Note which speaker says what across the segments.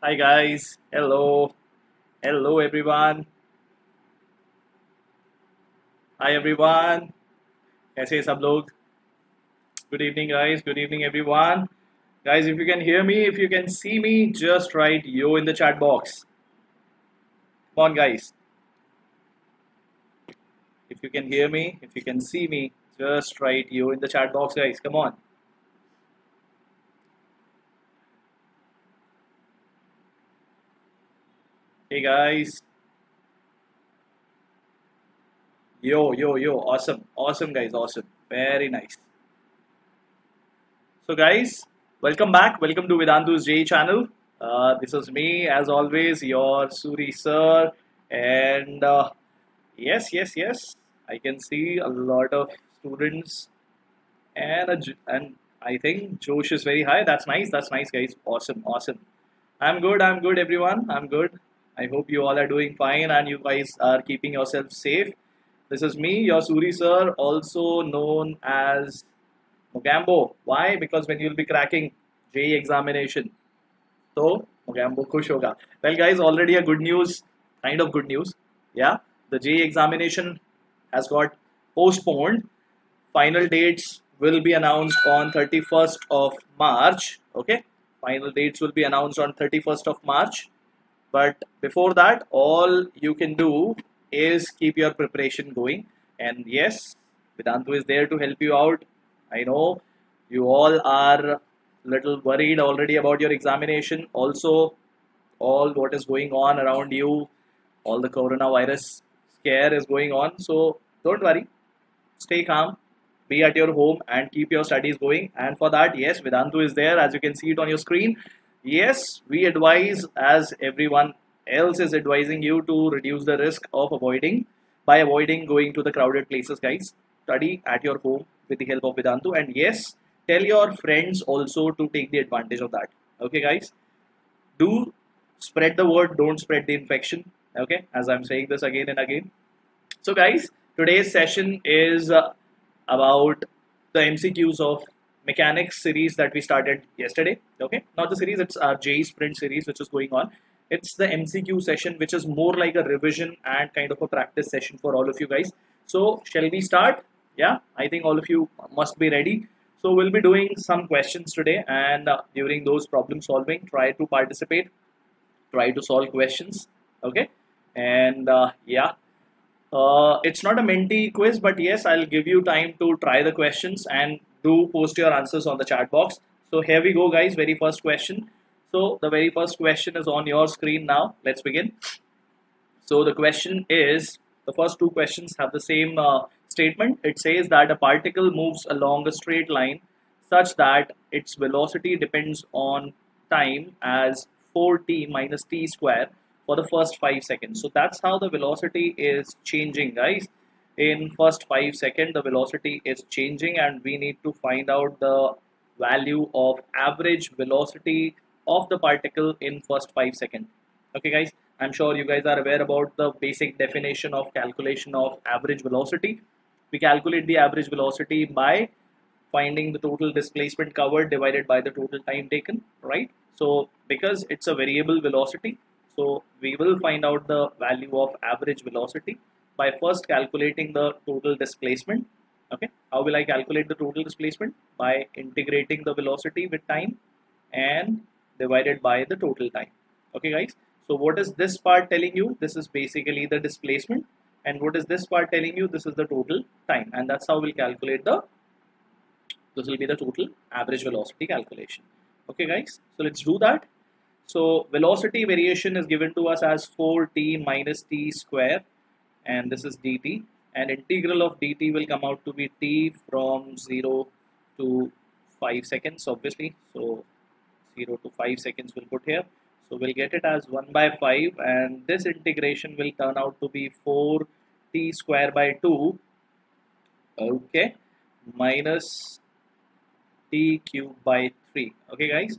Speaker 1: Hi guys, hello everyone. Hi everyone. कैसे हैं सब लोग? Good evening guys. Good evening everyone. Guys, if you can hear me, if you can see me, just write yo in the chat box. Come on guys. If you can hear me, if you can see me, just write yo in the chat box, guys. Come on. Hey guys. Yo. Awesome guys. Awesome. Very nice. So guys, welcome back. Welcome to Vedantu's JEE channel. This is me, as always, your Suri Sir. And yes. I can see a lot of students, and I think Josh is very high. That's nice. That's nice, guys. Awesome. I'm good, everyone. I'm good. I hope you all are doing fine and you guys are keeping yourself safe. This is me, your Suri Sir, also known as Mogambo. Why? Because when you'll be cracking JEE examination, so Mogambo khush hoga. Well, guys, already a good news, kind of good news. Yeah, the JEE examination has got postponed. Final dates will be announced on 31st of March. Okay, final dates will be announced on 31st of March. But before that, all you can do is keep your preparation going. And yes, Vedantu is there to help you out. I know you all are little worried already about your examination. Also, all what is going on around you, all the coronavirus scare is going on. So don't worry, stay calm, be at your home, and keep your studies going. And for that, yes, Vedantu is there, as you can see it on your screen. Yes, we advise, as everyone else is advising you, to reduce the risk of avoiding going to the crowded places, guys. Study at your home with the help of Vedantu, and yes, tell your friends also to take the advantage of that. Okay, guys, do spread the word, don't spread the infection. Okay, as I'm saying this again and again. So, guys, today's session is about the MCQs of Mechanics series that we started yesterday. Okay, not the series, it's our JEE Sprint series which is going on. It's the MCQ session, which is more like a revision and kind of a practice session for all of you guys. So, shall we start? Yeah, I think all of you must be ready. So, we'll be doing some questions today, and during those problem solving, try to participate, try to solve questions. Okay, and yeah, it's not a Menti quiz, but yes, I'll give you time to try the questions and do post your answers on the chat box. So here we go, guys. Very first question. So the very first question is on your screen now. Let's begin. So the question is, the first two questions have the same statement. It says that a particle moves along a straight line such that its velocity depends on time as 4t minus t square for the first 5 seconds. So that's how the velocity is changing, guys. In first 5 seconds, the velocity is changing, and we need to find out the value of average velocity of the particle in first 5 seconds. Okay, guys, I'm sure you guys are aware about the basic definition of calculation of average velocity. We calculate the average velocity by finding the total displacement covered divided by the total time taken, right? So because it's a variable velocity, so we will find out the value of average velocity by first calculating the total displacement. Okay, how will I calculate the total displacement? By integrating the velocity with time and divided by the total time. Okay, guys, so what is this part telling you? This is basically the displacement, and what is this part telling you? This is the total time, and that's how we'll calculate this will be the total average velocity calculation. Okay, guys, so let's do that. So velocity variation is given to us as 4t minus t square, and this is dt, and integral of dt will come out to be t from 0 to 5 seconds, obviously. So 0 to 5 seconds we'll put here. So we'll get it as 1 by 5, and this integration will turn out to be 4t square by 2, okay, minus t cube by 3. Okay, guys,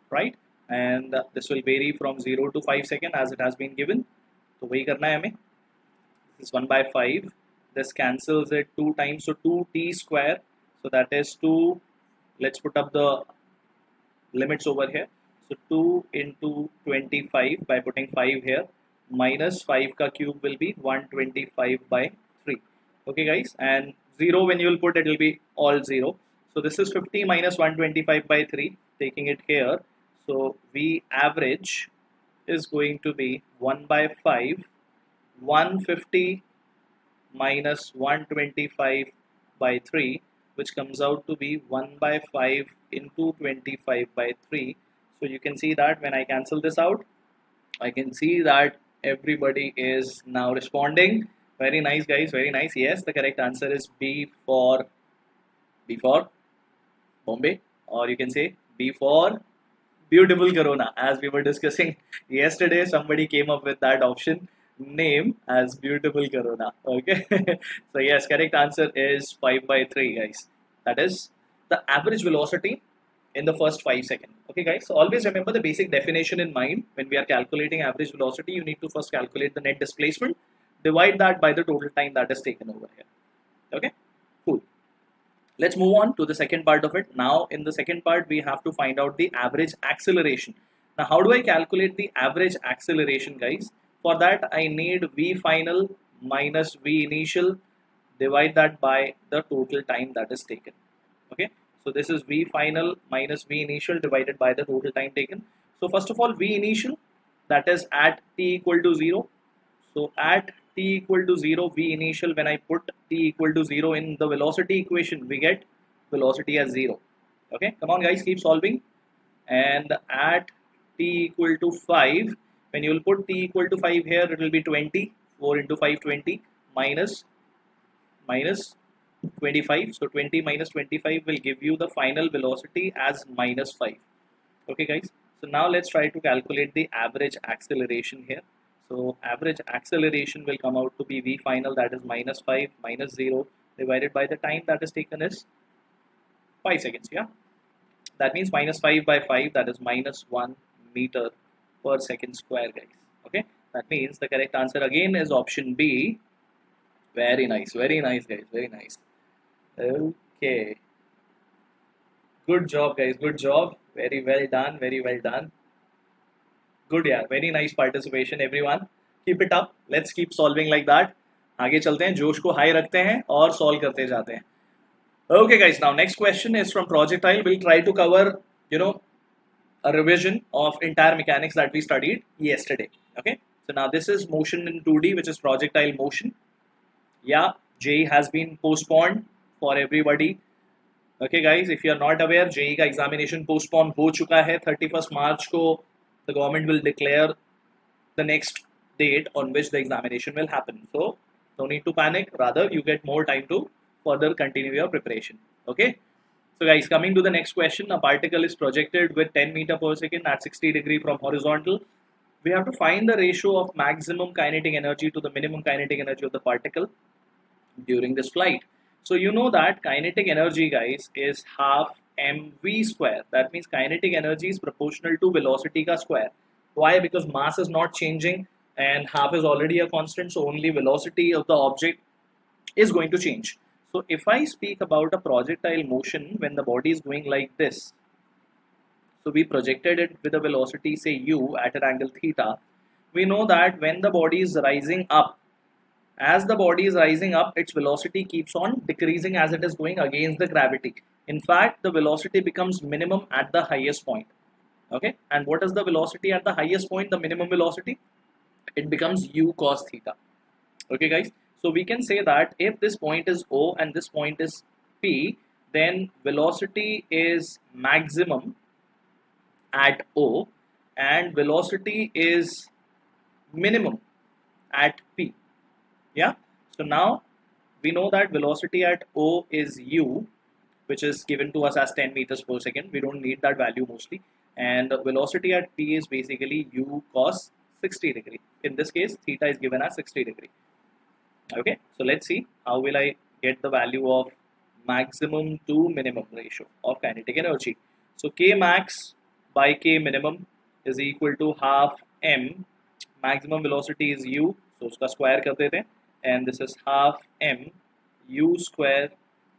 Speaker 1: right? And this will vary from 0 to 5 seconds as it has been given. So वही करना है हमें. This is 1 by 5. This cancels it 2 times, so 2t square. So that is 2. Let's put up the limits over here. So 2 into 25 by putting 5 here, minus 5 ka cube will be 125 by 3. Okay guys, and 0 when you will put, it will be all 0. So this is 50 minus 125 by 3, taking it here. So V average is going to be 1 by 5, 150 minus 125 by 3, which comes out to be 1 by 5 into 25 by 3. So you can see that when I cancel this out, I can see that everybody is now responding. Very nice guys, very nice. Yes, the correct answer is B for Bombay, or you can say B for beautiful Corona. As we were discussing yesterday, somebody came up with that option name as beautiful Corona. Okay. So yes, correct answer is 5 by 3 guys. That is the average velocity in the first 5 seconds. Okay guys, so always remember the basic definition in mind. When we are calculating average velocity, you need to first calculate the net displacement, divide that by the total time that is taken over here. Okay, cool. Let's move on to the second part of it. Now in the second part, we have to find out the average acceleration. Now how do I calculate the average acceleration guys? For that I need V final minus V initial, divide that by the total time that is taken. Okay, so this is V final minus V initial divided by the total time taken. So first of all, V initial, that is at t equal to 0. So at t equal to 0, V initial, when I put t equal to 0 in the velocity equation, we get velocity as 0. Okay, come on guys, keep solving. And at t equal to 5, when you will put t equal to 5 here, it will be 20. 4 into 5, 20, minus 25. So 20 minus 25 will give you the final velocity as minus 5. Okay guys, so now let's try to calculate the average acceleration here. So average acceleration will come out to be V final, that is minus 5 minus 0 divided by the time that is taken is 5 seconds. Yeah, that means minus 5 by 5, that is minus 1 meter per second square guys. Okay, that means the correct answer again is option B. Very nice guys, very nice. Okay, good job guys, good job, very well done, very well done. Good, yeah, very nice participation everyone. Keep it up, let's keep solving like that. आगे चलते हैं, जोश को high रखते हैं और solve करते जाते हैं. Okay guys, now next question is from projectile. We'll try to cover, a revision of entire mechanics that we studied yesterday. Okay, so now this is motion in 2D, which is projectile motion. Yeah, JEE has been postponed for everybody. Okay guys, if you are not aware, JEE का examination postponed हो चुका है. 31st March को the government will declare the next date on which the examination will happen. So no need to panic, rather you get more time to further continue your preparation. Okay, so guys, coming to the next question. A particle is projected with 10 meter per second at 60 degree from horizontal. We have to find the ratio of maximum kinetic energy to the minimum kinetic energy of the particle during this flight. So you know that kinetic energy guys is half mv square. That means kinetic energy is proportional to velocity ka square. Why? Because mass is not changing and half is already a constant, so only velocity of the object is going to change. So if I speak about a projectile motion when the body is going like this, so we projected it with a velocity say u at an angle theta. We know that when the body is rising up, as the body is rising up, its velocity keeps on decreasing as it is going against the gravity. In fact, the velocity becomes minimum at the highest point. Okay, and what is the velocity at the highest point, the minimum velocity? It becomes u cos theta. Okay guys, so we can say that if this point is O and this point is P, then velocity is maximum at O and velocity is minimum at P. Yeah, so now we know that velocity at O is u, which is given to us as 10 meters per second. We don't need that value mostly, and velocity at P is basically u cos 60 degree. In this case, theta is given as 60 degree. Okay, so let's see how will I get the value of maximum to minimum ratio of kinetic energy. So K max by K minimum is equal to half m. Maximum velocity is u, so uska square kar dete hain, and this is half m u square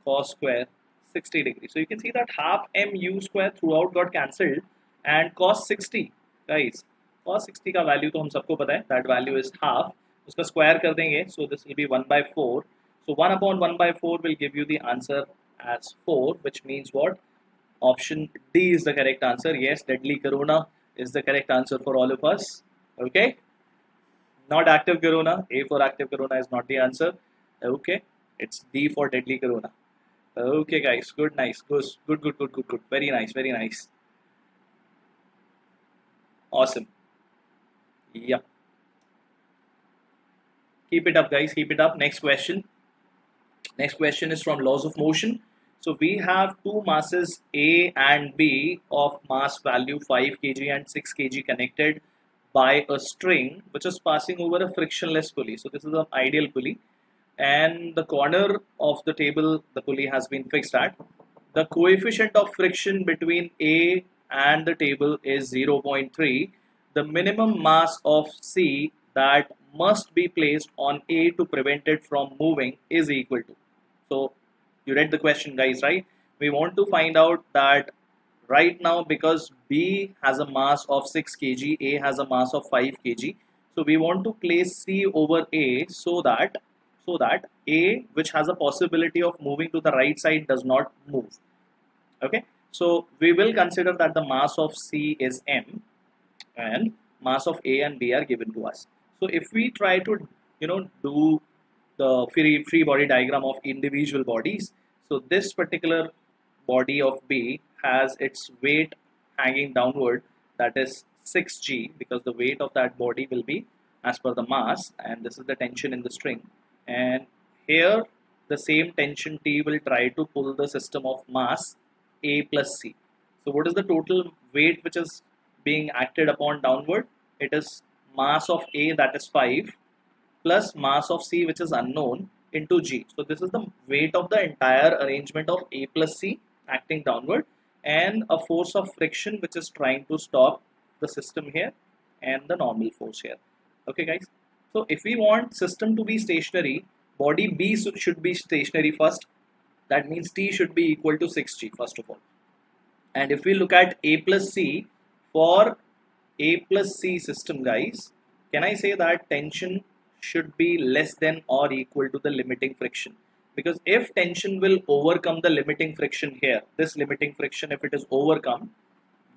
Speaker 1: cos square 60 degree. So you can see that half m u square throughout got cancelled, and cos 60 guys, cos 60 का value तो हम सबको पता है, that value is half, उसका square कर देंगे, so this will be 1 by 4, so 1 upon 1 by 4 will give you the answer as 4, which means what? Option D is the correct answer. Yes, deadly corona is the correct answer for all of us. Okay, not active corona. A for active corona is not the answer. Okay, it's D for deadly corona. Okay guys, good, nice, good, very nice, very nice, awesome. Yeah, keep it up guys, keep it up. Next question. Next question is from laws of motion. So we have two masses A and B of mass value 5 kg and 6 kg connected by a string which is passing over a frictionless pulley. So this is an ideal pulley, and the corner of the table the pulley has been fixed at. The coefficient of friction between A and the table is 0.3. The minimum mass of C that must be placed on A to prevent it from moving is equal to. So you read the question guys, right? We want to find out that right now, because B has a mass of 6 kg, A has a mass of 5 kg. So we want to place C over A so that A, which has a possibility of moving to the right side, does not move. Okay, so we will consider that the mass of C is M and mass of A and B are given to us. So if we try to do the free body diagram of individual bodies, so this particular body of B has its weight hanging downward, that is 6g, because the weight of that body will be as per the mass, and this is the tension in the string, and here the same tension T will try to pull the system of mass A plus C. So what is the total weight which is being acted upon downward? It is mass of A, that is 5, plus mass of C, which is unknown, into G. So this is the weight of the entire arrangement of A plus C acting downward, and a force of friction which is trying to stop the system here, and the normal force here. Okay guys, so if we want system to be stationary, body B should be stationary first. That means T should be equal to 6g first of all. And if we look at A plus C, for A plus C system guys, can I say that tension should be less than or equal to the limiting friction? Because if tension will overcome the limiting friction here, this limiting friction, if it is overcome,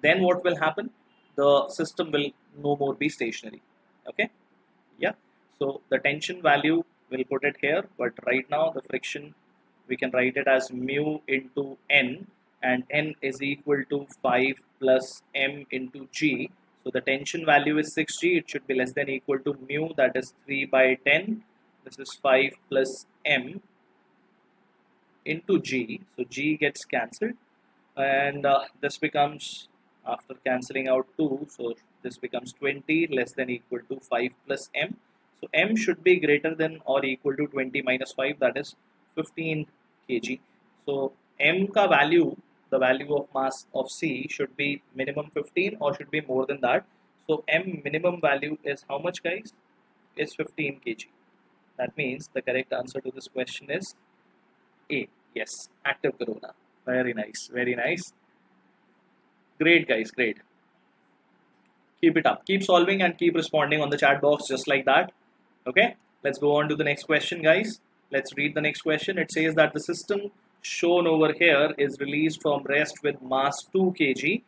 Speaker 1: then what will happen? The system will no more be stationary. Okay, yeah, so the tension value we'll put it here, but right now the friction we can write it as mu into N, and N is equal to 5 plus M into G. So the tension value is 6g, it should be less than equal to mu, that is 3 by 10. This is 5 plus M into G. So G gets cancelled, and this becomes, after cancelling out 2, so this becomes 20 less than equal to 5 plus M. So M should be greater than or equal to 20 minus 5, that is 15 kg. So M ka value, the value of mass of C, should be minimum 15 or should be more than that. So M minimum value is how much guys? Is 15 kg. That means the correct answer to this question is A. Yes, active corona. Very nice, very nice. Great guys, great. Keep it up. Keep solving and keep responding on the chat box just like that. Okay, let's go on to the next question guys. Let's read the next question. It says that the system shown over here is released from rest with mass 2 kg,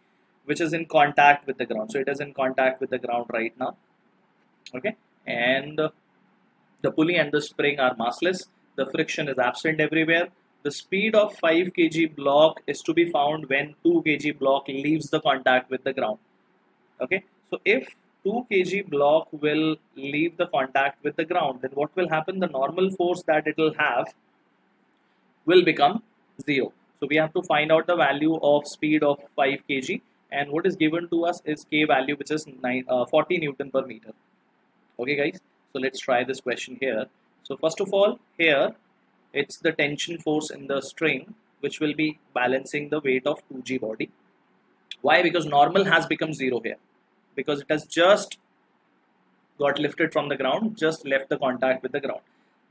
Speaker 1: which is in contact with the ground. So it is in contact with the ground right now. Okay, and the pulley and the spring are massless. The friction is absent everywhere. The speed of 5 kg block is to be found when 2 kg block leaves the contact with the ground. Okay, so if 2 kg block will leave the contact with the ground, then what will happen? The normal force that it will have will become 0. So we have to find out the value of speed of 5 kg, and what is given to us is K value, which is 40 Newton per meter. Okay guys, so let's try this question here. So first of all, here it's the tension force in the string which will be balancing the weight of 2g body. Why? Because normal has become 0 here, because it has just got lifted from the ground, just left the contact with the ground.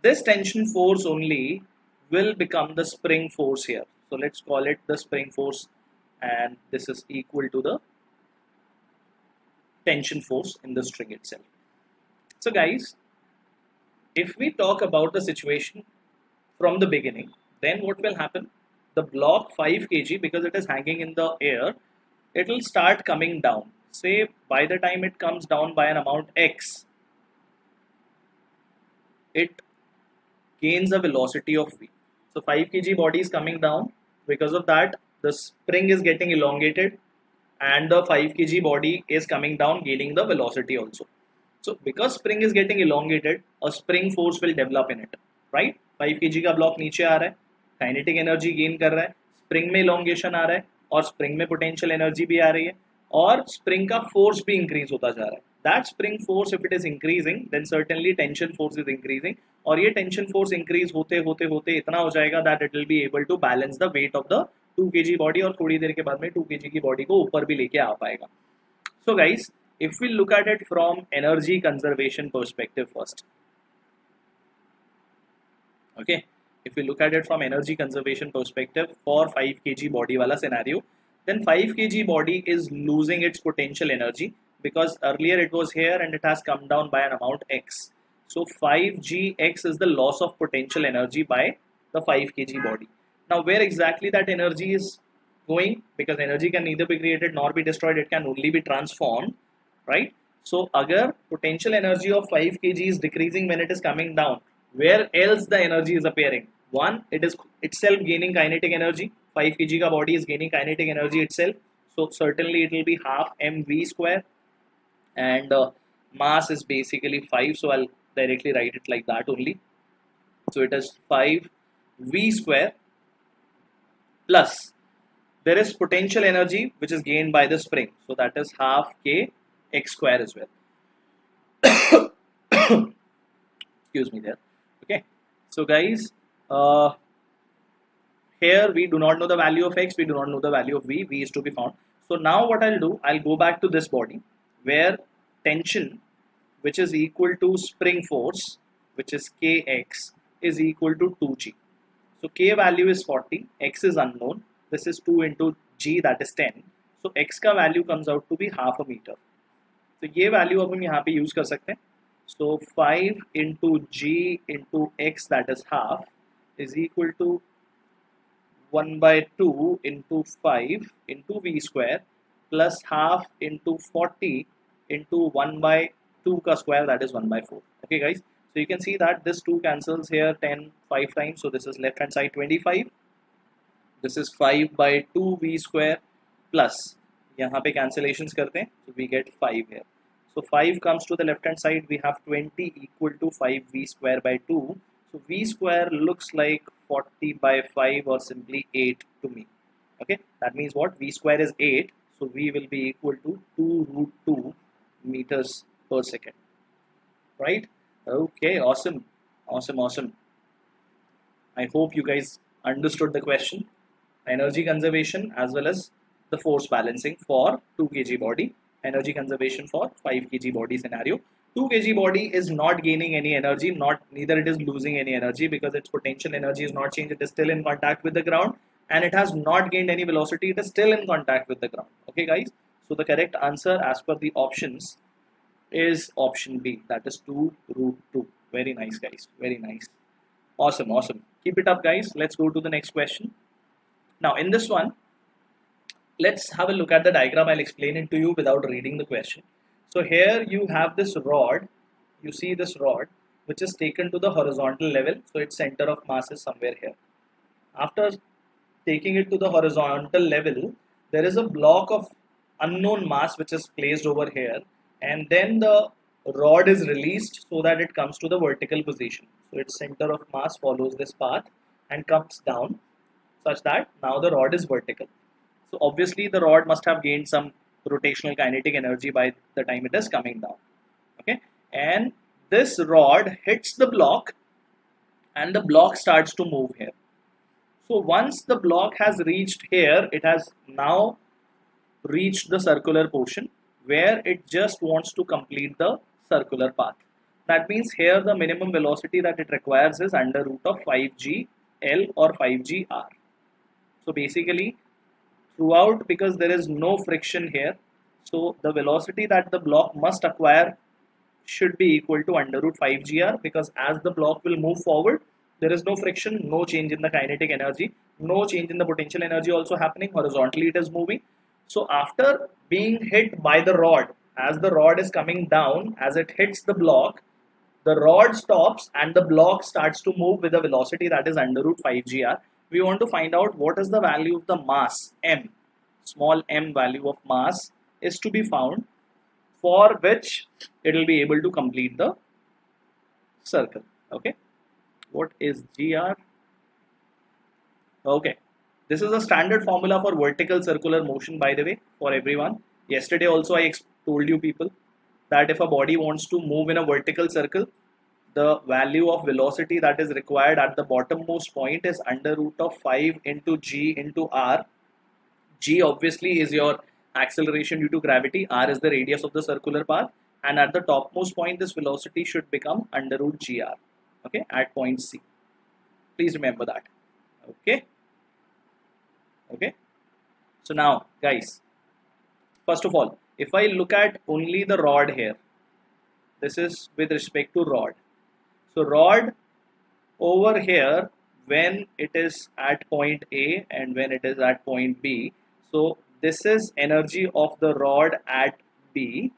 Speaker 1: This tension force only will become the spring force here. So let's call it the spring force, and this is equal to the tension force in the string itself. So guys, if we talk about the situation from the beginning, then what will happen? The block 5 kg, because it is hanging in the air, it will start coming down. Say by the time it comes down by an amount x, it gains a velocity of v. So 5 kg body is coming down. Because of that, the spring is getting elongated and the 5 kg body is coming down, gaining the velocity also. So because spring is getting elongated, a spring force will develop in it, right? 5 kg का block नीचे आ रहा है, kinetic energy gain कर रहा है, spring में elongation आ रहा है और spring में potential energy भी आ रही है और spring का force भी increase होता जा रहा है. That spring force, if it is increasing, then certainly tension force is increasing और ये tension force increase होते होते होते इतना हो जाएगा that it will be able to balance the weight of the 2 kg body और थोड़ी देर के बाद में 2 kg की body को ऊपर भी लेके आ पाएगा. So guys, if we look at it from energy conservation perspective first, okay, if we look at it from energy conservation perspective for 5 kg body wala scenario, then 5 kg body is losing its potential energy because earlier it was here and it has come down by an amount x. So 5gx is the loss of potential energy by the 5 kg body. Now where exactly that energy is going, because energy can neither be created nor be destroyed, it can only be transformed, right? So agar potential energy of 5 kg is decreasing when it is coming down, where else the energy is appearing? One, it is itself gaining kinetic energy. 5 kg ka body is gaining kinetic energy itself, so certainly it will be half mv square, and mass is basically 5, so I'll directly write it like that only. So it is 5v square plus there is potential energy which is gained by the spring, so that is half k x square as well. Excuse me there. Okay, so guys, here we do not know the value of x, we do not know the value of v is to be found. So now what I'll do, I'll go back to this body where tension, which is equal to spring force, which is kx, is equal to 2g. So k value is 40, x is unknown, this is 2 into g, that is 10. So x का value comes out to be half a meter. तो ये value अब हम यहाँ पे use कर सकते हैं. So 5 into g into x, that is half, is equal to 1 by 2 into 5 into v square plus half into 40 into 1 by 2 ka square, that is 1 by 4. Okay guys, so you can see that this 2 cancels here 10 5 times, so this is left hand side 25. This is 5 by 2 v square plus यहाँ पे cancellations करते हैं, so we get 5 here. So 5 comes to the left hand side, we have 20 equal to 5v square by 2. So v square looks like 40 by 5 or simply 8 to me. Okay, that means what? V square is 8, so v will be equal to 2 root 2 meters per second. Right? Okay, awesome. Awesome. I hope you guys understood the question. Energy conservation as well as the force balancing for 2 kg body. Energy conservation for 5 kg body scenario. 2 kg body is not gaining any energy, neither it is losing any energy because its potential energy is not changed. It is still in contact with the ground and it has not gained any velocity. It is still in contact with the ground. Okay guys, so the correct answer as per the options is option B, that is 2 root 2. Very nice guys, very nice. Awesome. Keep it up guys. Let's go to the next question. Now in this one, let's have a look at the diagram. I'll explain it to you without reading the question. So here you have this rod, you see this rod which is taken to the horizontal level, so its center of mass is somewhere here. After taking it to the horizontal level, there is a block of unknown mass which is placed over here, and then the rod is released so that it comes to the vertical position. So its center of mass follows this path and comes down such that now the rod is vertical. So obviously the rod must have gained some rotational kinetic energy by the time it is coming down. Okay, and this rod hits the block and the block starts to move here. So once the block has reached here, it has now reached the circular portion where it just wants to complete the circular path. That means here the minimum velocity that it requires is under root of 5g L or 5g R. So basically throughout, because there is no friction here, So the velocity that the block must acquire should be equal to under root 5 gr, because as the block will move forward, there is no friction, no change in the kinetic energy, no change in the potential energy also happening. Horizontally it is moving. So after being hit by the rod, as the rod is coming down, as it hits the block, the rod stops and the block starts to move with a velocity that is under root 5 gr. We want to find out what is the value of the mass m. Small m value of mass is to be found, for which it will be able to complete the circle. Okay, what is gr? Okay, this is a standard formula for vertical circular motion, by the way, for everyone. Yesterday also I told you people that if a body wants to move in a vertical circle, the value of velocity that is required at the bottommost point is under root of 5 into g into r. G obviously is your acceleration due to gravity, r is the radius of the circular path, and at the topmost point this velocity should become under root gr, okay, at point C. Please remember that. Okay, so now guys, first of all, if I look at only the rod here, this is with respect to rod. So rod over here, when it is at point A and when it is at point B, so this is energy of the rod at B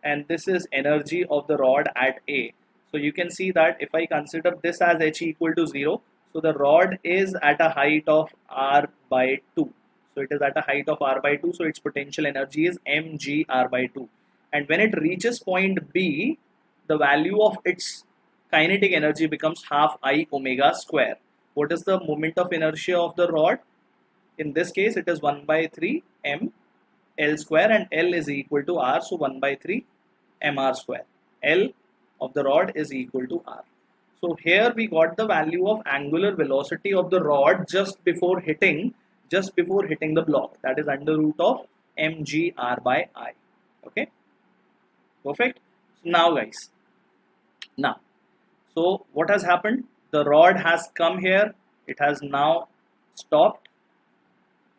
Speaker 1: and this is energy of the rod at A. So you can see that if I consider this as h equal to 0, so the rod is at a height of r by 2. So it is at a height of r by 2, so its potential energy is mg r by 2. And when it reaches point B, the value of its kinetic energy becomes half I omega square. What is the moment of inertia of the rod? In this case, it is 1 by 3 m L square, and L is equal to R, so 1 by 3 mr square. L of the rod is equal to R. So here we got the value of angular velocity of the rod just before hitting the block, that is under root of mg r by I. Okay, perfect. So now guys, so what has happened? The rod has come here, it has now stopped,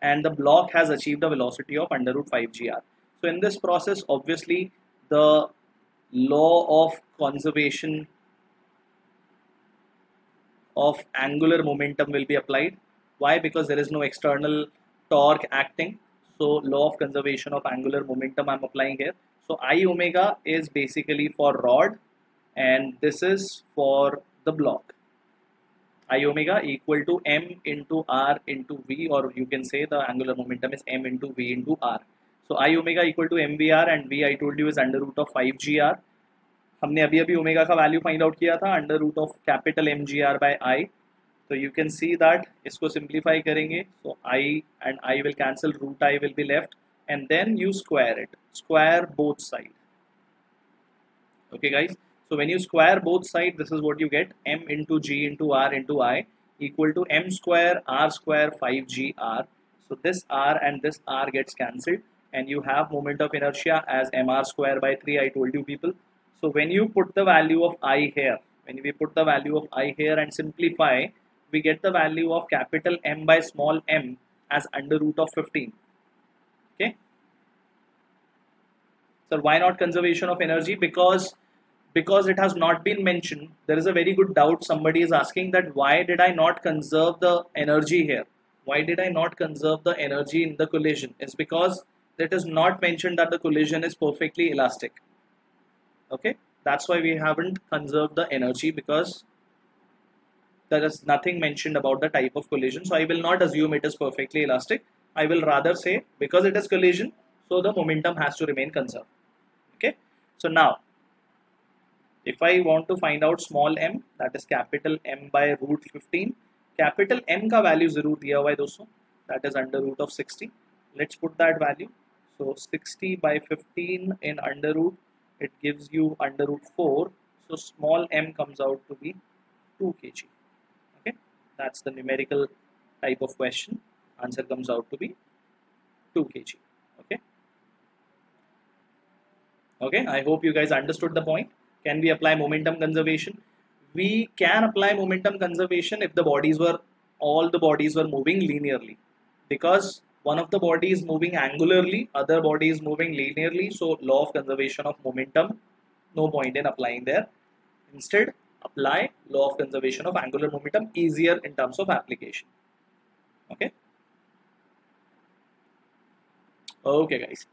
Speaker 1: and the block has achieved a velocity of under root 5 gr. So in this process, obviously the law of conservation of angular momentum will be applied. Why? Because there is no external torque acting. So law of conservation of angular momentum I'm applying here. So I omega is basically for rod and this is for the block. I omega equal to m into r into v, or you can say the angular momentum is m into v into r. So I omega equal to mvr and v I told you is under root of 5 gr. हमने अभी omega का value find out किया था under root of capital mgr by I. तो you can see that इसको simplify करेंगे, so I and I will cancel, root I will be left, and then you square it, square both sides. Okay guys, so when you square both sides, this is what you get, m into g into r into I equal to m square r square 5gr. So this r and this r gets cancelled and you have moment of inertia as mr square by 3 I told you people. So when you put the value of I here, when we put the value of I here and simplify, we get the value of capital M by small m as under root of 15. Okay. So why not conservation of energy? Because it has not been mentioned. There is a very good doubt. Somebody is asking that why did I not conserve the energy here? Why did I not conserve the energy in the collision? It's because it is not mentioned that the collision is perfectly elastic. Okay, that's why we haven't conserved the energy, because there is nothing mentioned about the type of collision. So I will not assume it is perfectly elastic. I will rather say because it is collision, so the momentum has to remain conserved. Okay, so now if I want to find out small m, that is capital M by root 15, capital M का value जरूर दिया हुआ है दोस्तों, that is under root of 60. Let's put that value. So 60 by 15 in under root, it gives you under root 4. So small m comes out to be 2 kg. Okay, that's the numerical type of question. Answer comes out to be 2 kg. Okay. Okay, I hope you guys understood the point. Can we apply momentum conservation? We can apply momentum conservation if all the bodies were moving linearly. Because one of the body is moving angularly, other body is moving linearly, so law of conservation of momentum, no point in applying there. Instead, apply law of conservation of angular momentum, easier in terms of application. Okay. Okay, guys.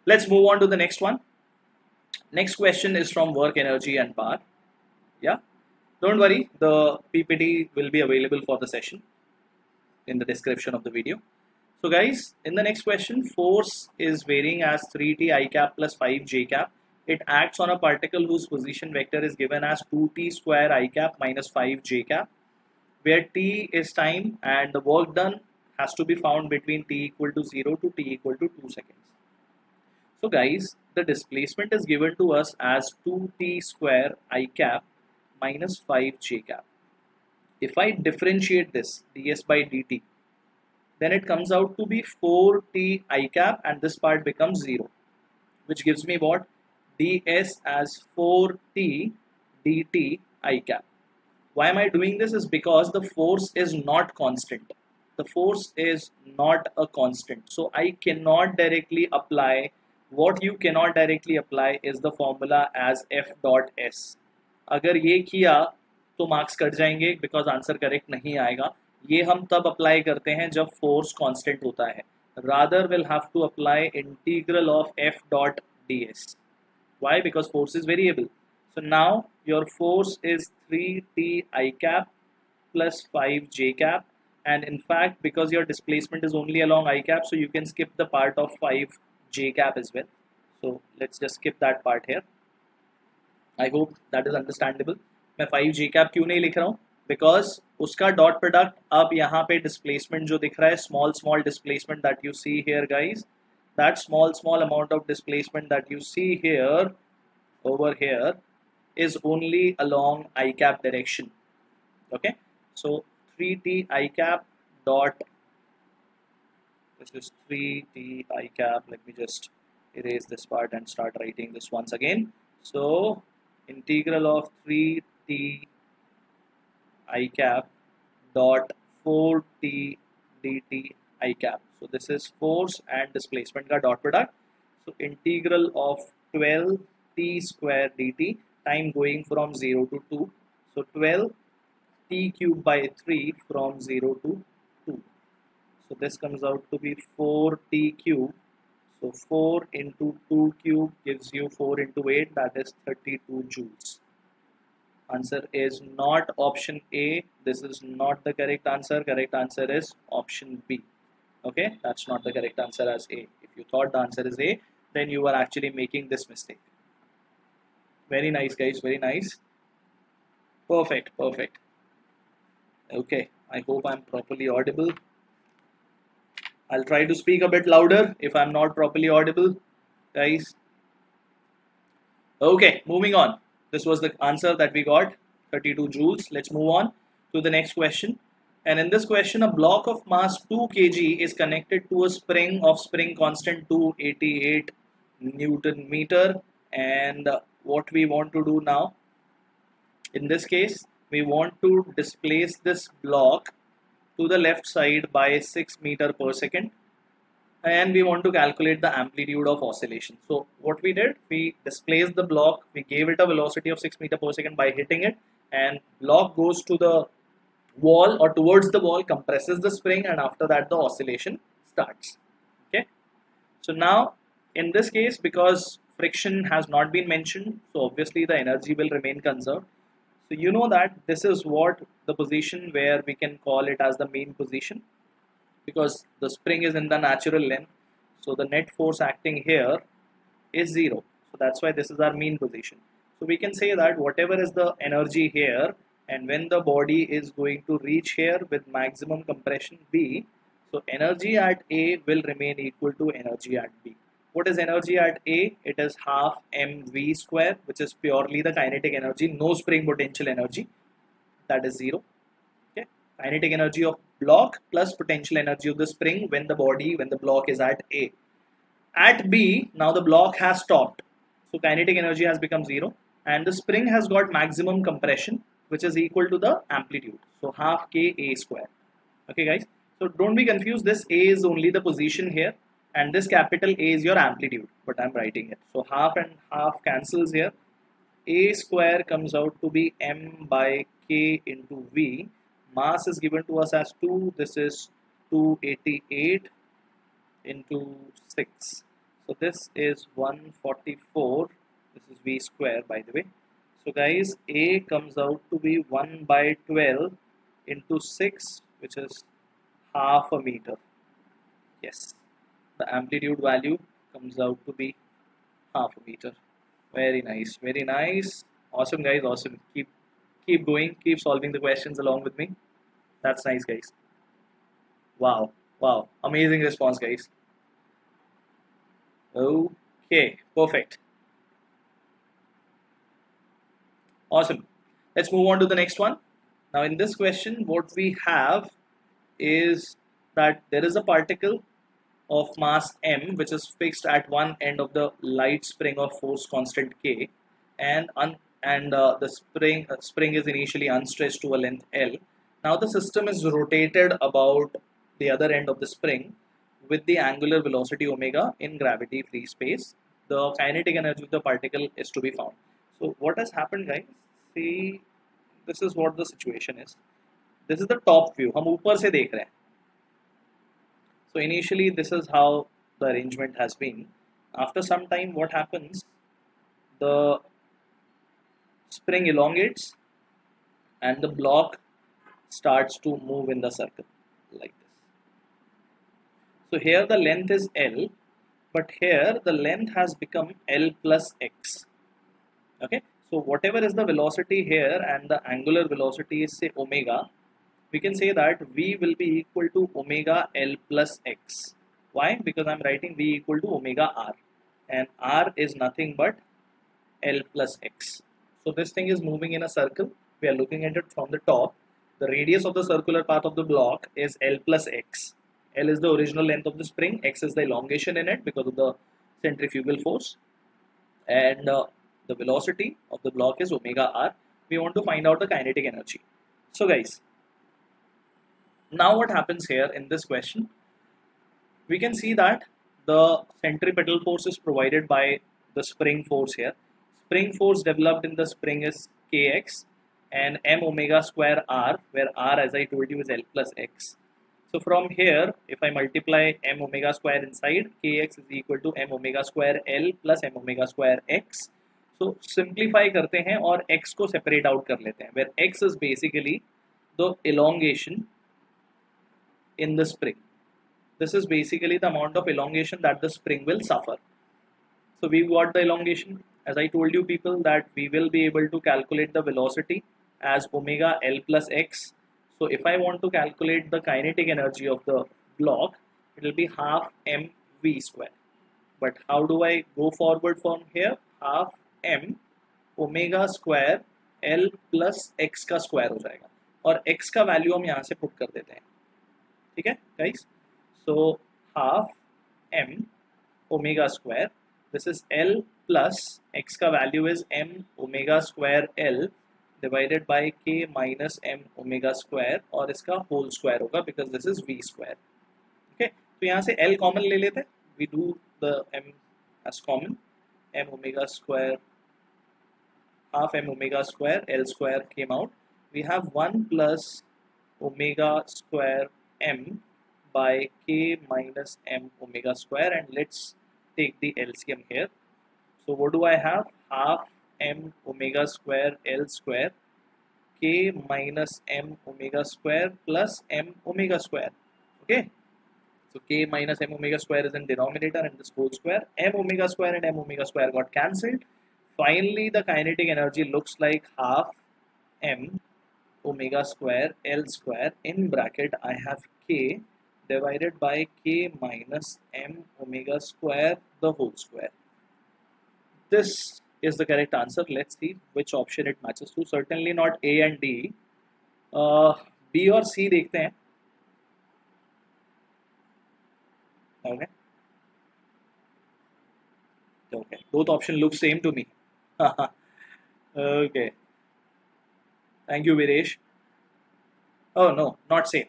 Speaker 1: Let's move on to the next one. Next question is from work, energy, and power. Yeah. Don't worry, the PPT will be available for the session in the description of the video. So guys, in the next question, force is varying as 3t I cap plus 5 j cap. It acts on a particle whose position vector is given as 2t square I cap minus 5 j cap, where t is time and the work done has to be found between t equal to 0 to t equal to 2 seconds. So guys, the displacement is given to us as 2t square I cap minus 5 j cap. If I differentiate this ds by dt, then it comes out to be 4t I cap and this part becomes 0, which gives me what? ds as 4t dt I cap. Why am I doing this? Is because the force is not constant. The force is not a constant. So I cannot directly apply, what you cannot directly apply is the formula as f dot s. अगर ये किया तो marks cut जाएंगे because answer correct नहीं आएगा. ये हम तब अप्लाई करते हैं जब फोर्स कांस्टेंट होता है. Rather will have to apply integral of F dot D S. Why? Because force is variable. So now your force is 3t I cap plus 5 j cap, and in fact because your displacement is only along I cap, so you can skip the part of 5 j cap as well. So let's just skip that part here. I hope that is understandable. मैं 5 j cap क्यों नहीं लिख रहा हूँ? Because उसका dot product अब यहाँ पे डिस्प्लेसमेंट जो दिख रहा है, small displacement that you see here guys, that small amount of displacement that you see here over here is only along I cap direction. Okay, so 3t I cap dot, this is 3t I cap. Let me just erase this part and start writing this once again. So integral of 3t I cap dot 4t dt I cap. So this is force and displacement का dot product. So integral of 12t square dt, time going from 0 to 2. So 12 t cube by 3 from 0 to 2. So this comes out to be 4t cube. So 4 into 2 cube gives you 4 into 8, that is 32 joules. Answer is not option A. This is not the correct answer. Correct answer is option B. Okay, that's not the correct answer as A. If you thought the answer is A, then you are actually making this mistake. Very nice guys, very nice. Perfect. Okay, I hope I'm properly audible. I'll try to speak a bit louder if I'm not properly audible, guys. Okay, moving on. This was the answer that we got, 32 joules. Let's move on to the next question. And in this question, a block of mass 2 kg is connected to a spring of spring constant 288 Newton meter. And what we want to do now, in this case, we want to displace this block to the left side by 6 meter per second, and we want to calculate the amplitude of oscillation. So what we did, we displaced the block, we gave it a velocity of 6 meter per second by hitting it, and block goes to the wall or towards the wall, compresses the spring, and after that the oscillation starts. Okay, so now in this case, because friction has not been mentioned, so obviously the energy will remain conserved. So you know that this is what the position where we can call it as the mean position, because the spring is in the natural length, so the net force acting here is 0. So that's why this is our mean position. So we can say that whatever is the energy here, and when the body is going to reach here with maximum compression B, so energy at A will remain equal to energy at B. What is energy at A? It is half mv square, which is purely the kinetic energy, no spring potential energy, that is 0. Okay, kinetic energy of block plus potential energy of the spring when the block is at A. At B, now the block has stopped, so kinetic energy has become 0, and the spring has got maximum compression, which is equal to the amplitude, so half k A square. Okay guys, So don't be confused, this A is only the position here and this capital A is your amplitude, but I'm writing it. So half and half cancels here. A square comes out to be m by k into v. Mass is given to us as 2. This is 288 into 6. So this is 144. This is v square, by the way. So guys, A comes out to be 1 by 12 into 6, which is half a meter. Yes, the amplitude value comes out to be half a meter. Very nice, very nice. Awesome guys, awesome. Keep going, keep solving the questions along with me. That's nice guys. Wow, wow, amazing response guys. Okay, perfect. Awesome. Let's move on to the next one. Now in this question, what we have is that there is a particle of mass m which is fixed at one end of the light spring of force constant k, and the spring is initially unstretched to a length L. Now the system is rotated about the other end of the spring with the angular velocity omega in gravity free space. The kinetic energy of the particle is to be found. So what has happened guys, see, this is what the situation is. This is the top view, हम ऊपर से देख रहे हैं. So initially this is how the arrangement has been. After some time what happens, the spring elongates and the block starts to move in the circle like this. So here the length is L, but here the length has become L plus X. Okay, so whatever is the velocity here and the angular velocity is say omega, we can say that V will be equal to omega L plus X. Why? Because I'm writing V equal to omega R, and R is nothing but L plus X. So this thing is moving in a circle. We are looking at it from the top. The radius of the circular path of the block is L plus X. L is the original length of the spring, X is the elongation in it because of the centrifugal force, and the velocity of the block is omega R. We want to find out the kinetic energy. So guys, now what happens here in this question, we can see that the centripetal force is provided by the spring force here. Spring force developed in the spring is kx and m omega square r, where r as I told you is L plus x. So from here, if I multiply m omega square inside, kx is equal to m omega square L plus m omega square x. So simplify करते हैं और x को separate out कर लेते हैं, where x is basically the elongation in the spring. This is basically the amount of elongation that the spring will suffer. So we got the elongation. As I told you people that we will be able to calculate the velocity as omega L plus x. So if I want to calculate the kinetic energy of the block, it will be half mv square. But how do I go forward from here? Half m omega square L plus x का square हो जाएगा, और x का value हम यहाँ से put कर देते हैं. ठीक है guys? So half m omega square, this is L plus x का value is m omega square L divided by k minus m omega square, और इसका whole square होगा because this is v square. Okay, तो यहाँ से L common ले लेते हैं. We do the m as common. M omega square, half m omega square L square came out. We have 1 plus omega square m by k minus m omega square, and let's take the LCM here. So what do I have? Half m omega square L square k minus m omega square plus m omega square. Okay, so k minus m omega square is in denominator and this whole square. M omega square and m omega square got cancelled. Finally the kinetic energy looks like half m omega square L square in bracket I have k divided by k minus m omega square the whole square. This is the correct answer. Let's see which option it matches to. Certainly not A and D. B और C देखते हैं. Okay. Okay. Both options look same to me. Okay. Thank you, Viresh. Oh no, not same.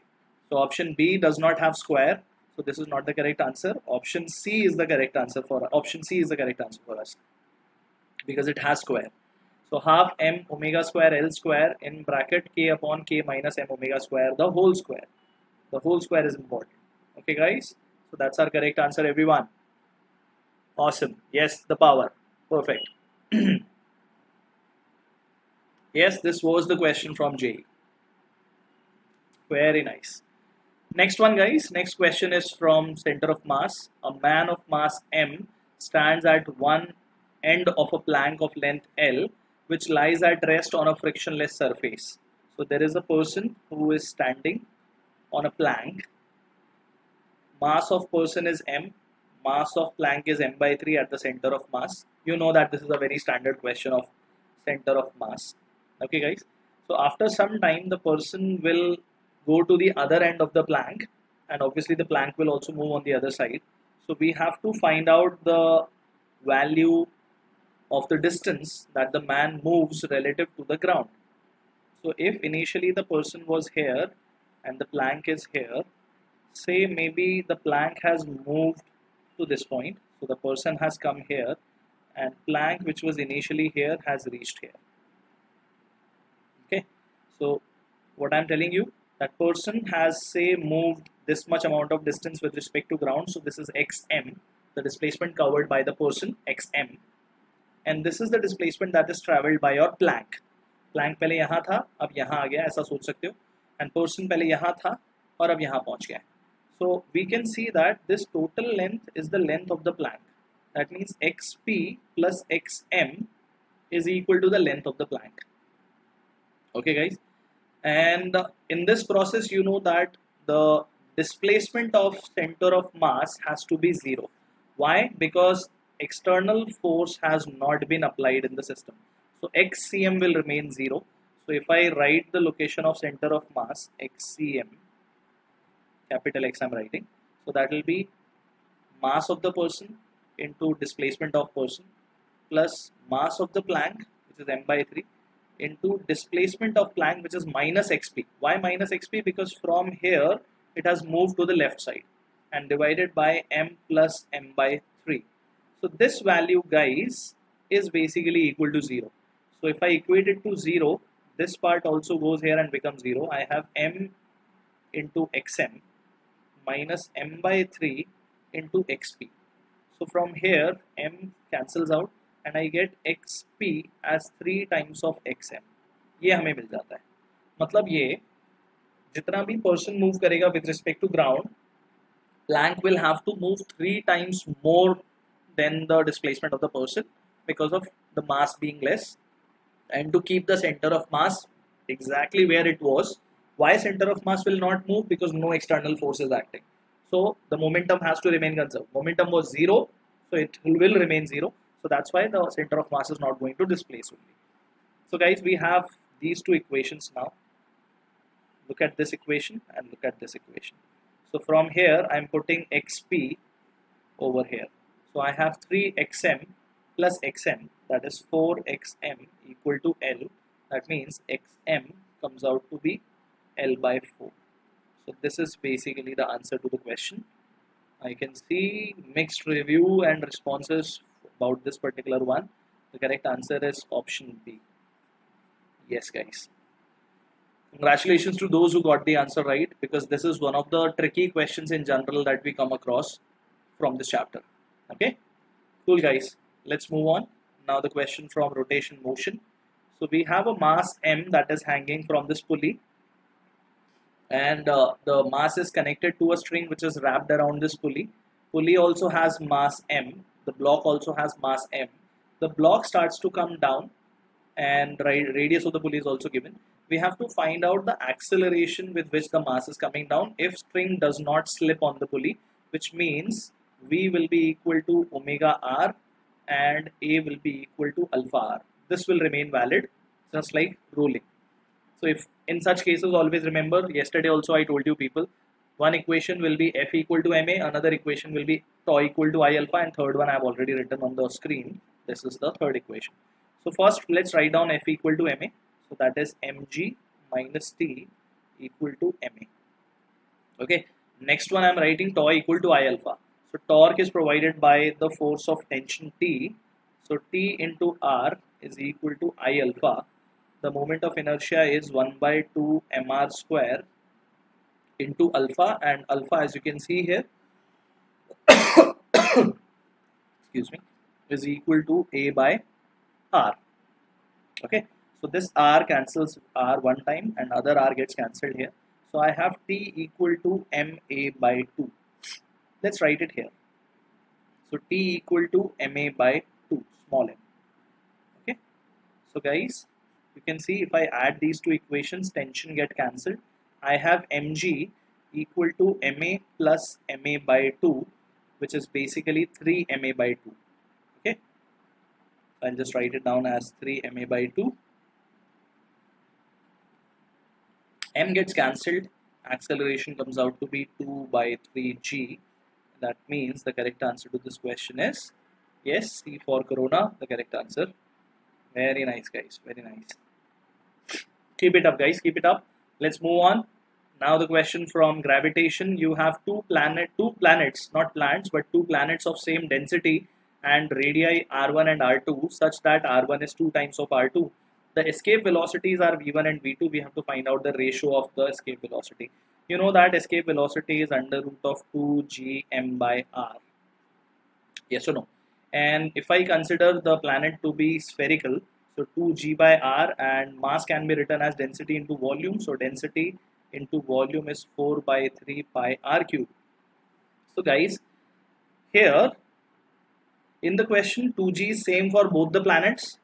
Speaker 1: So option B does not have square. So this is not the correct answer. Option C is the correct answer for us because it has square. So half m omega square L square in bracket k upon k minus m omega square, the whole square. The whole square is important. Okay guys, so that's our correct answer, everyone. Awesome. Yes, the power. Perfect. Yes, this was the question from JEE. Very nice. Next one guys, next question is from center of mass. A man of mass m stands at one end of a plank of length L which lies at rest on a frictionless surface. So there is a person who is standing on a plank. Mass of person is m, mass of plank is m by 3 at the center of mass. You know that this is a very standard question of center of mass. Okay guys, so after some time the person will go to the other end of the plank, and obviously the plank will also move on the other side. So we have to find out the value of the distance that the man moves relative to the ground. So if initially the person was here and the plank is here, say maybe the plank has moved to this point, so the person has come here and plank which was initially here has reached here. Okay, so what I'm telling you, that person has say moved this much amount of distance with respect to ground, so this is xm, the displacement covered by the person, xm, and this is the displacement that is traveled by your plank. Plank पहले यहाँ था, अब यहाँ आ गया, ऐसा सोच सकते हो, and person पहले यहाँ था और अब यहाँ पहुँच गया. So we can see that this total length is the length of the plank. That means xp plus xm is equal to the length of the plank. Okay guys, and in this process you know that the displacement of center of mass has to be 0. Why? Because external force has not been applied in the system. So xcm will remain 0. So if I write the location of center of mass, xcm, capital X I'm writing, so that will be mass of the person into displacement of person plus mass of the plank, which is m by 3, into displacement of plank, which is minus xp. Why minus xp? Because from here it has moved to the left side, and divided by m plus m by 3. So this value guys is basically equal to 0. So if I equate it to 0, this part also goes here and becomes 0. I have m into xm minus m by 3 into xp. So from here m cancels out and I get xp as 3 times of xm. ये हमें मिल जाता है. मतलब ये जितना भी person move करेगा with respect to ground, plank will have to move 3 times more than the displacement of the person because of the mass being less, and to keep the center of mass exactly where it was. Why center of mass will not move? Because no external force is acting. So the momentum has to remain conserved. Momentum was 0, so it will remain 0. So that's why the center of mass is not going to displace only. So guys, we have these two equations now. Look at this equation and look at this equation. So from here I'm putting xp over here. So I have 3xm plus xm, that is 4xm equal to L. That means xm comes out to be L by 4. So this is basically the answer to the question. I can see mixed review and responses about this particular one. The correct answer is option B. Yes guys. Congratulations to those who got the answer right, because this is one of the tricky questions in general that we come across from this chapter. Okay, cool guys, let's move on. Now the question from rotation motion. So we have a mass m that is hanging from this pulley, and the mass is connected to a string which is wrapped around this pulley. Pulley also has mass m, the block also has mass m. The block starts to come down and radius of the pulley is also given. We have to find out the acceleration with which the mass is coming down if string does not slip on the pulley, which means V will be equal to omega r and A will be equal to alpha r. This will remain valid, just like rolling. So if in such cases, always remember, yesterday also I told you people, one equation will be F equal to ma, another equation will be tau equal to I alpha, and third one I have already written on the screen. This is the third equation. So first let's write down F equal to ma. So that is mg minus t equal to ma. Okay, next one I'm writing tau equal to I alpha. So torque is provided by the force of tension T. So T into R is equal to I alpha. The moment of inertia is 1 by 2 mr square into alpha, and alpha, as you can see here, excuse me, is equal to A by R. Okay, so this R cancels R one time and other R gets cancelled here. So I have T equal to MA by 2. Let's write it here. So T equal to MA by 2, small m. Okay, so guys, you can see if I add these two equations, tension get cancelled. I have mg equal to MA plus MA by 2, which is basically 3 MA by 2. Okay, I'll just write it down as 3 MA by 2. M gets cancelled, acceleration comes out to be 2 by 3g. That means the correct answer to this question is yes, C for Corona, the correct answer. Very nice, guys, very nice. Keep it up, guys, keep it up. Let's move on. Now the question from gravitation. You have two planets, not planets, but two planets of same density and radii r1 and r2, such that r1 is 2 times of r2. The escape velocities are v1 and v2. We have to find out the ratio of the escape velocity. You know that escape velocity is under root of 2gm by r. Yes or no? And if I consider the planet to be spherical, so 2g by r, and mass can be written as density into volume. So density into volume is 4 by 3 pi r cube. So guys, here in the question, 2g is same for both the planets.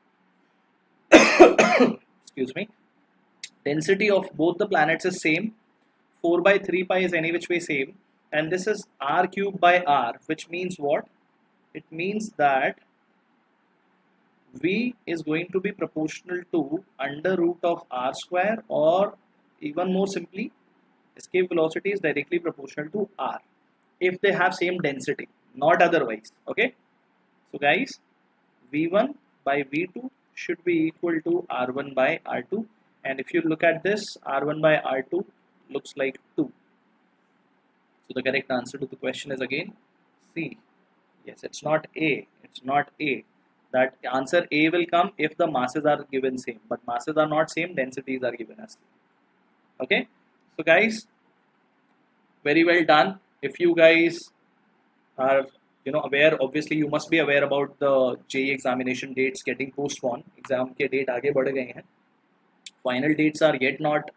Speaker 1: Excuse me. Density of both the planets is same. 4 by 3 pi is any which way same. And this is r cube by r, which means what? It means that v is going to be proportional to under root of r square, or even more simply, escape velocity is directly proportional to r if they have same density, not otherwise. Okay, so guys, v1 by v2 should be equal to r1 by r2, and if you look at this, r1 by r2 looks like 2. So the correct answer to the question is again C. Yes, it's not A, it's not A. That answer A will come if the masses are given same, but masses are not same, densities are given as same. Okay, so guys, very well done. If you guys are aware, obviously you must be aware about the JEE examination dates getting postponed. Exam ke date aage बढ़ गए हैं. Final dates are yet not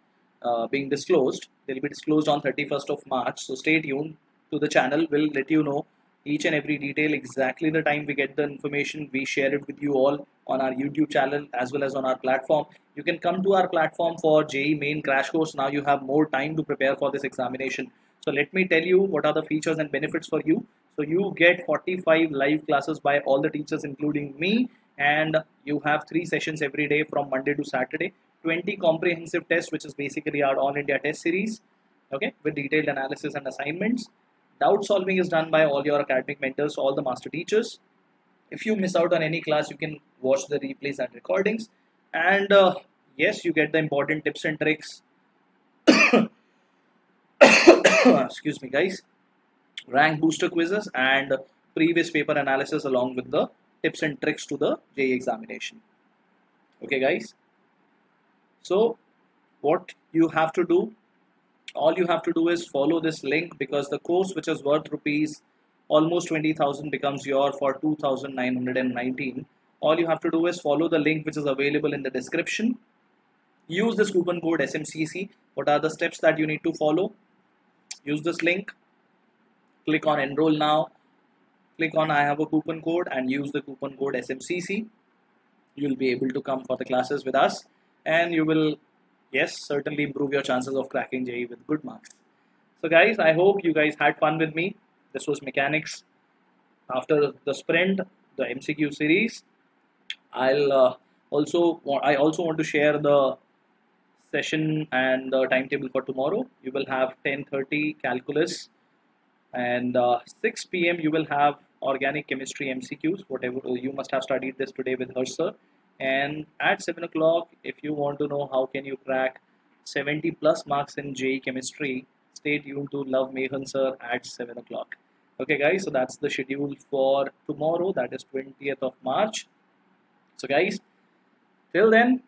Speaker 1: being disclosed. They'll be disclosed on 31st of March. So stay tuned to the channel. We'll let you know each and every detail, exactly the time we get the information. We share it with you all on our YouTube channel as well as on our platform. You can come to our platform for JEE Main Crash Course. Now you have more time to prepare for this examination. So let me tell you what are the features and benefits for you. So you get 45 live classes by all the teachers including me, and you have 3 sessions every day from Monday to Saturday. 20 comprehensive tests, which is basically our all India test series, okay, with detailed analysis and assignments. Doubt solving is done by all your academic mentors, all the master teachers. If you miss out on any class, you can watch the replays and recordings. And yes, you get the important tips and tricks. Excuse me, guys. Rank booster quizzes and previous paper analysis along with the tips and tricks to the JEE examination. Okay, guys. So what you have to do, all you have to do is follow this link, because the course which is worth rupees almost 20,000 becomes your for 2,919. All you have to do is follow the link which is available in the description. Use this coupon code SMCC. What are the steps that you need to follow? Use this link. Click on enroll now. Click on I have a coupon code and use the coupon code SMCC. You'll be able to come for the classes with us, and you will, yes, certainly improve your chances of cracking JEE with good marks. So guys, I hope you guys had fun with me. This was Mechanics after the sprint, the MCQ series. I also want to share the session and the timetable for tomorrow. You will have 10:30 calculus, and 6 p.m. you will have organic chemistry MCQs, whatever you must have studied this today with Harsh sir. And at 7 o'clock, if you want to know how can you crack 70 plus marks in JEE chemistry, stay tuned to Love Mehan Sir at 7 o'clock. Okay, guys, so that's the schedule for tomorrow, that is 20th of March. So, guys, till then,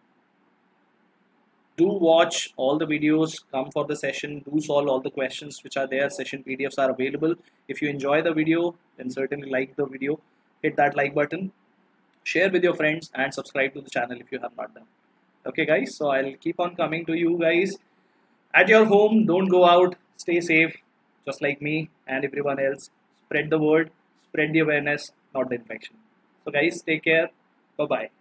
Speaker 1: do watch all the videos, come for the session, do solve all the questions which are there. Session PDFs are available. If you enjoy the video, then certainly like the video, hit that like button, share with your friends, and subscribe to the channel if you have not done. Okay, guys, so I'll keep on coming to you guys at your home. Don't go out, stay safe, just like me and everyone else. Spread the word, spread the awareness, not the infection. So, guys, take care. Bye bye.